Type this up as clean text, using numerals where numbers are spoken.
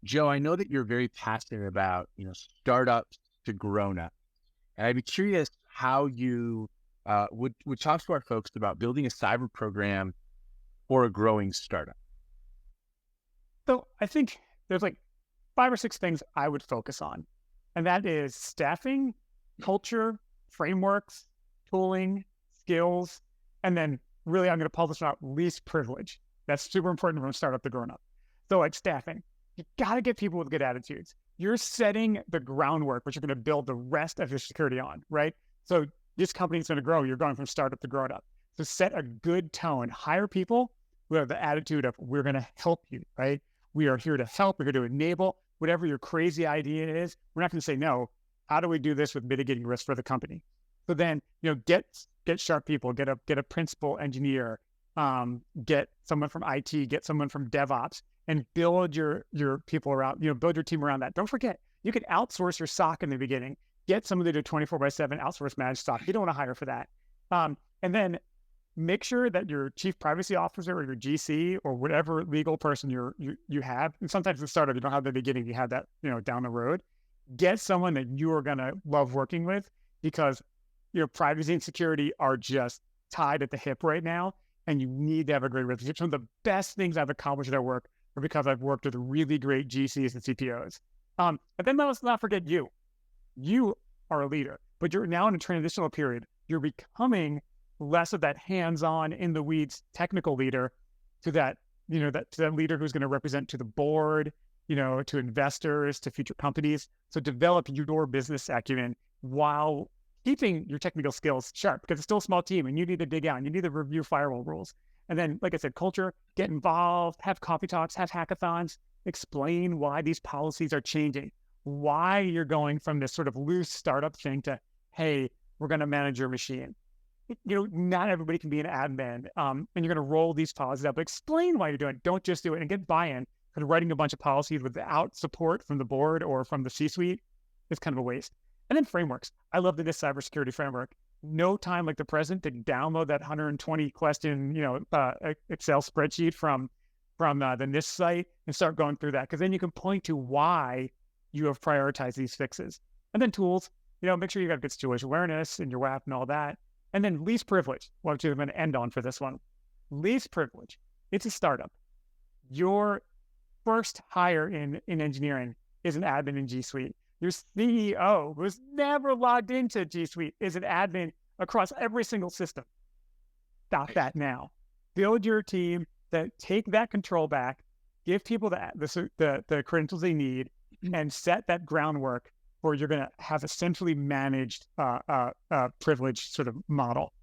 Joe, I know that you're very passionate about, startups to grown up. And I'd be curious how you would talk to our folks about building a cyber program for a growing startup. So I think there's like 5 or 6 things I would focus on, and that is staffing, culture, frameworks, tooling, skills, and then really I'm going to pull this out least privilege. That's super important from a startup to grown up. So like staffing, you got to get people with good attitudes. You're setting the groundwork, which you're going to build the rest of your security on, right? So this company is going to grow. You're going from startup to grown up. So set a good tone. Hire people who have the attitude of we're going to help you, right? We are here to help. We're here to enable whatever your crazy idea is. We're not going to say no. How do we do this with mitigating risk for the company? So then, get sharp people. Get a principal engineer. Get someone from IT. Get someone from DevOps, and build your people around. Build your team around that. Don't forget, you could outsource your SOC in the beginning. Get somebody to do 24/7 outsource managed SOC. You don't want to hire for that. And then make sure that your chief privacy officer or your GC or whatever legal person you have, and sometimes in startup, you don't have the beginning, you have that, down the road, get someone that you are going to love working with, because privacy and security are just tied at the hip right now. And you need to have a great relationship. Some of the best things I've accomplished at work are because I've worked with really great GCs and CPOs. And then let's not forget you. You are a leader, but you're now in a transitional period. You're becoming less of that hands-on in the weeds technical leader to that, to that leader who's going to represent to the board, to investors, to future companies. So develop your business acumen while keeping your technical skills sharp, because it's still a small team and you need to dig out and you need to review firewall rules. And then, like I said, culture, get involved, have coffee talks, have hackathons, explain why these policies are changing, why you're going from this sort of loose startup thing to, hey, we're going to manage your machine. Not everybody can be an admin, and you're going to roll these policies out, but explain why you're doing it. Don't just do it, and get buy-in, because writing a bunch of policies without support from the board or from the C-suite is kind of a waste. And then frameworks. I love the NIST cybersecurity framework. No time like the present to download that 120 question, Excel spreadsheet from the NIST site and start going through that, because then you can point to why you have prioritized these fixes. And then tools, make sure you got good situation awareness in your WAF and all that. And then least privilege, which I'm going to end on for this one. Least privilege. It's a startup. Your first hire in engineering is an admin in G Suite. Your CEO, who's never logged into G Suite, is an admin across every single system. Stop that now. Build your team, that take that control back, give people the credentials they need, and set that groundwork where you're going to have a centrally managed privilege sort of model.